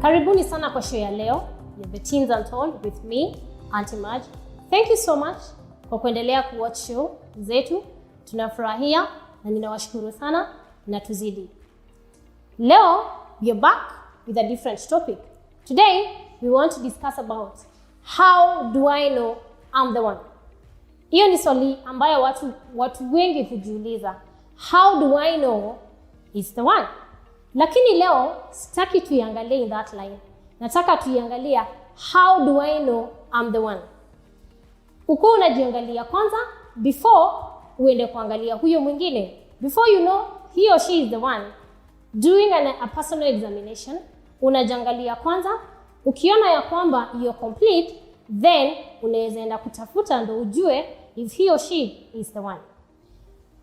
Karibuni sana kwa show ya leo ya The Teens Untold with me, Auntie Maj. Thank you so much kwa kuendelea kuwatch show zetu. Tunafurahia na ninawashukuru sana na tuzidi. Leo we are back with a different topic. Today we want to discuss about how do I know I'm the one? Hiyo ni swali ambayo watu wengi hujiuliza. How do I know is the one? Lakini leo sitaki tuiangalie in that line. Nataka tuiangalia how do I know I'm the one? Uko unajiangalia kwanza before uende kuangalia huyo mwingine. Before you know he or she is the one, doing a personal examination, unajiangalia kwanza. Ukiona ya kwamba you're complete, then unaweza enda kutafuta ndo ujue if he or she is the one.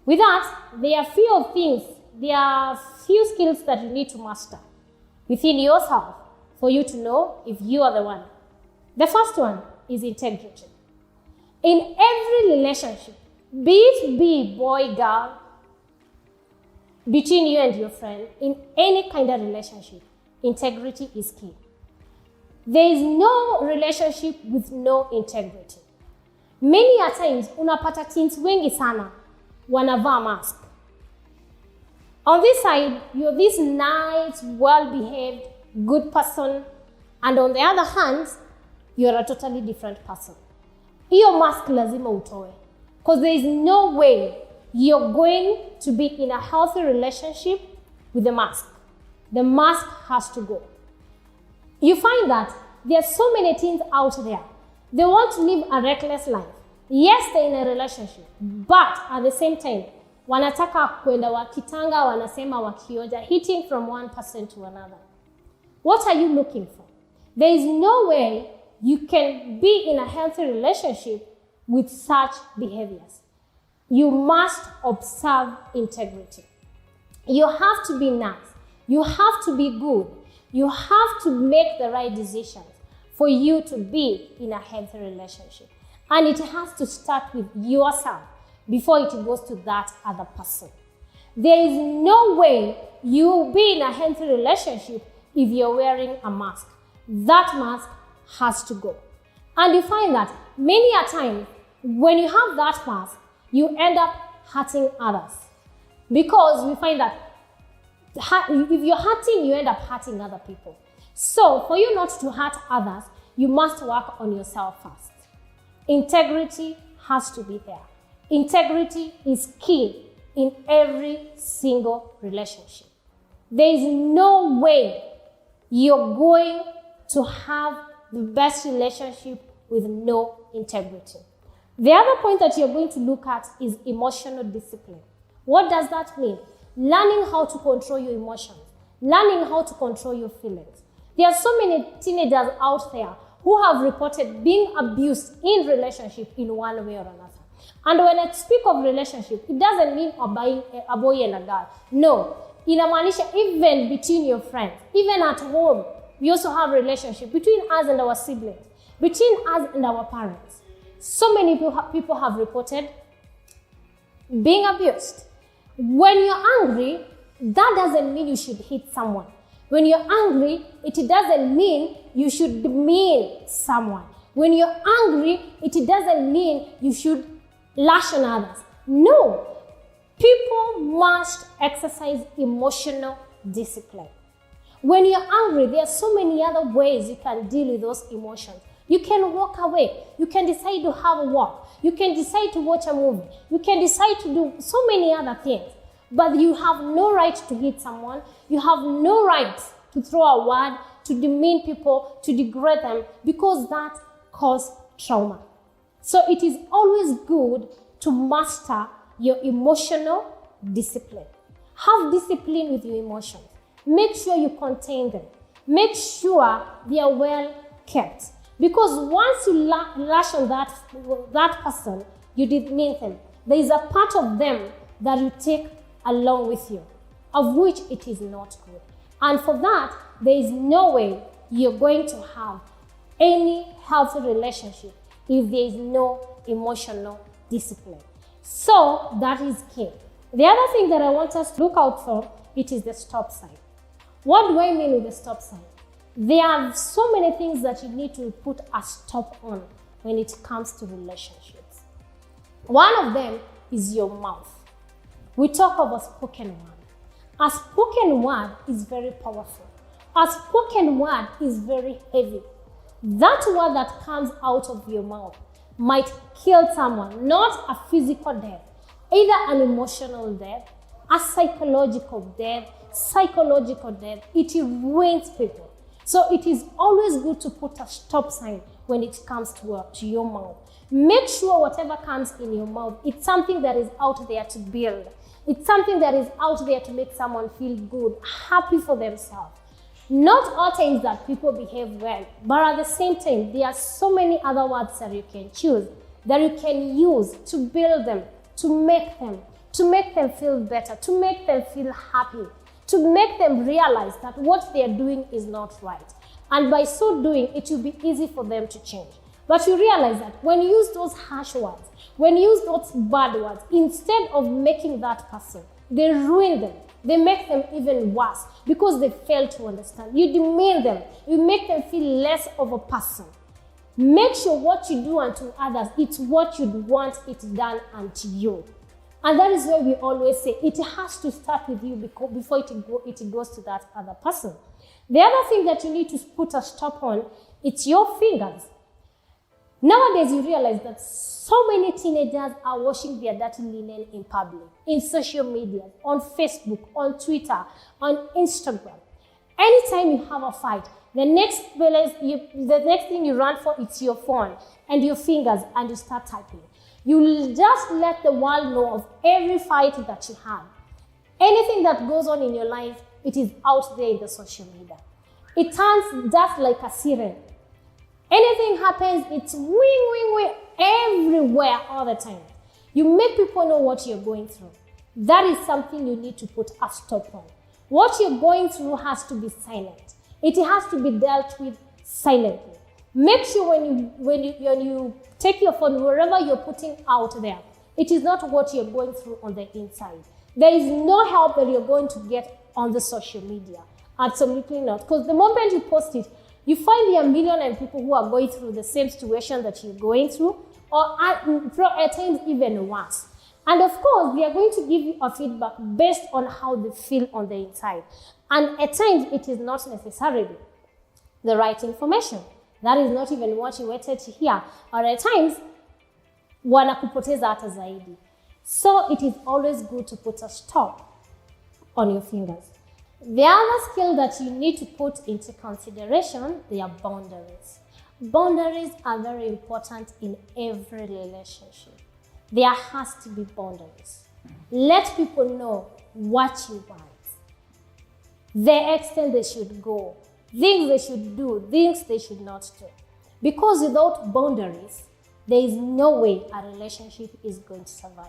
With that, there are few skills that you need to master within yourself for you to know if you are the one. The first one is integrity. In every relationship, be it boy, girl, between you and your friend, in any kind of relationship, integrity is key. There is no relationship with no integrity. Many a times, unapata teens wengi sana wanavaa mask. On this side, you're this nice, well-behaved, good person, and on the other hand, you're a totally different person. Iyo mask lazima utoe, because there is no way you're going to be in a healthy relationship with the mask. The mask has to go. You find that there are so many teens out there. They want to live a reckless life. Yes, they're in a relationship, but at the same time, wanataka kwenda wakitanga, wanasema wakioja, hitting from one person to another. What are you looking for? There is no way you can be in a healthy relationship with such behaviors. You must observe integrity. You have to be nice. You have to be good. You have to make the right decisions for you to be in a healthy relationship. And it has to start with yourself before it goes to that other person. There is no way you will be in a healthy relationship if you're wearing a mask. That mask has to go. And you find that many a time, when you have that mask, you end up hurting others. Because we find that if you're hurting, you end up hurting other people. So for you not to hurt others, you must work on yourself first. Integrity has to be there. Integrity is key in every single relationship. There is no way you're going to have the best relationship with no integrity. The other point that you're going to look at is emotional discipline. What does that mean? Learning how to control your emotions. Learning how to control your feelings. There are so many teenagers out there who have reported being abused in relationship in one way or another. And when I speak of relationship, it doesn't mean a boy and a girl. No. Inamaanisha even between your friends, even at home, we also have relationship between us and our siblings, between us and our parents. So many people have reported being abused. When you're angry, that doesn't mean you should hit someone. When you're angry, it doesn't mean you should demean someone. When you're angry, it doesn't mean you should lash on others. No. People must exercise emotional discipline. When you're angry, there are so many other ways you can deal with those emotions. You can walk away. You can decide to have a walk. You can decide to watch a movie. You can decide to do so many other things. But you have no right to hit someone. You have no right to throw a word, to demean people, to degrade them, because that causes trauma. So it is always good to master your emotional discipline. Have discipline with your emotions. Make sure you contain them. Make sure they are well kept. Because once you lash on that person, you demean them. There is a part of them that you take along with you, of which it is not good. And for that, there is no way you're going to have any healthy relationship if there is no emotional discipline. So that is key. The other thing that I want us to look out for, it is the stop sign. What do I mean with the stop sign? There are so many things that you need to put a stop on when it comes to relationships. One of them is your mouth. We talk of a spoken word. A spoken word is very powerful. A spoken word is very heavy. That word that comes out of your mouth might kill someone, not a physical death, either an emotional death, a psychological death. It ruins people. So it is always good to put a stop sign when it comes to your mouth. Make sure whatever comes in your mouth, it's something that is out there to build. It's something that is out there to make someone feel good, happy for themselves. Not all times that people behave well, but at the same time, there are so many other words that you can choose, that you can use to build them, to make them feel better, to make them feel happy, to make them realize that what they are doing is not right. And by so doing, it will be easy for them to change. But you realize that when you use those harsh words, when you use those bad words, instead of making that person, they ruin them. They make them even worse because they fail to understand. You demean them. You make them feel less of a person. Make sure what you do unto others, it's what you'd want it done unto you. And that is why we always say it has to start with you before it goes to that other person. The other thing that you need to put a stop on, it's your fingers. Nowadays, you realize that so many teenagers are washing their dirty linen in public, in social media, on Facebook, on Twitter, on Instagram. Anytime you have a fight, the next thing you run for is your phone and your fingers, and you start typing. You just let the world know of every fight that you have. Anything that goes on in your life, it is out there in the social media. It turns just like a siren. Anything happens, it's wing everywhere all the time. You make people know what you're going through. That is something you need to put a stop on. What you're going through has to be silent. It has to be dealt with silently. Make sure when you take your phone, wherever you're putting out there, it is not what you're going through on the inside. There is no help that you're going to get on the social media. Absolutely not. Because the moment you post it, you find there are millions of people who are going through the same situation that you're going through, or at times even worse. And of course, they are going to give you a feedback based on how they feel on the inside. And at times, it is not necessarily the right information. That is not even what you wanted to hear. Or at times, wanakupoteza hata zaidi. So it is always good to put a stop on your fingers. The other skill that you need to put into consideration, they are boundaries. Boundaries are very important in every relationship. There has to be boundaries. Let people know what you want, the extent they should go, things they should do, things they should not do. Because without boundaries, there is no way a relationship is going to survive.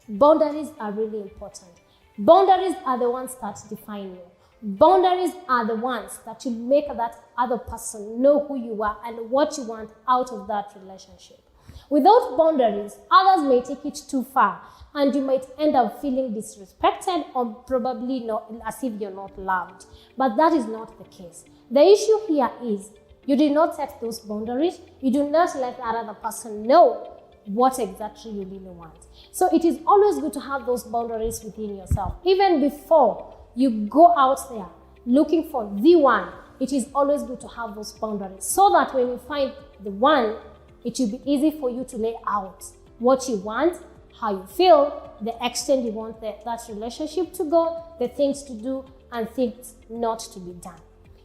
Boundaries are really important. Boundaries are the ones that define you. Boundaries are the ones that you make that other person know who you are and what you want out of that relationship. Without boundaries, others may take it too far and you might end up feeling disrespected or probably not, as if you're not loved. But that is not the case. The issue here is you did not set those boundaries. You do not let that other person know what exactly you really want. So it is always good to have those boundaries within yourself. Even before you go out there looking for the one, it is always good to have those boundaries so that when you find the one, it will be easy for you to lay out what you want, how you feel, the extent you want that relationship to go, the things to do, and things not to be done.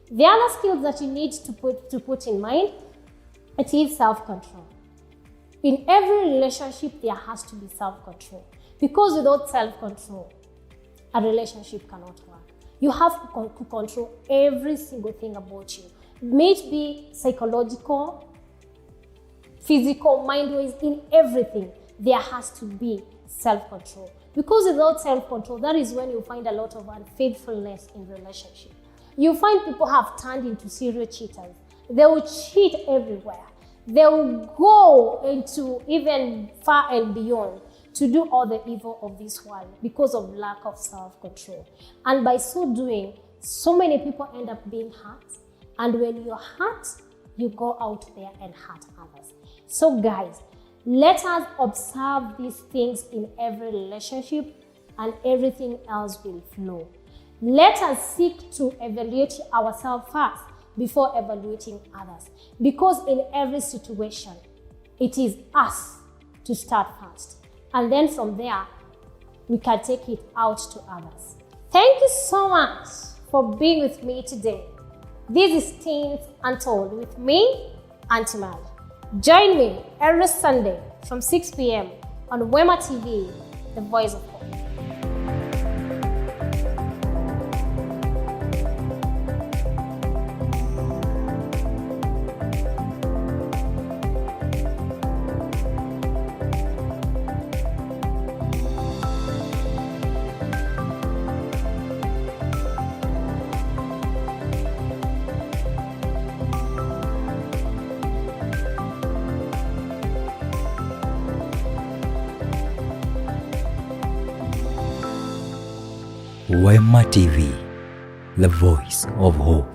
The other skills that you need to put in mind, it is self-control. In every relationship, there has to be self-control. Because without self-control, a relationship cannot work. You have to control every single thing about you. May it be psychological, physical, mind-wise, in everything, there has to be self-control. Because without self-control, that is when you find a lot of unfaithfulness in relationship. You find people have turned into serial cheaters. They will cheat everywhere. They will go into even far and beyond to do all the evil of this world because of lack of self-control. And by so doing, so many people end up being hurt. And when you hurt, you go out there and hurt others. So guys, let us observe these things in every relationship and everything else will flow. Let us seek to evaluate ourselves first before evaluating others. Because in every situation, it is us to start first. And then from there, we can take it out to others. Thank you so much for being with me today. This is Teens Untold with me, Auntie Mad. Join me every Sunday from 6 p.m. on Wema TV, the voice of hope. Wema TV, the voice of hope.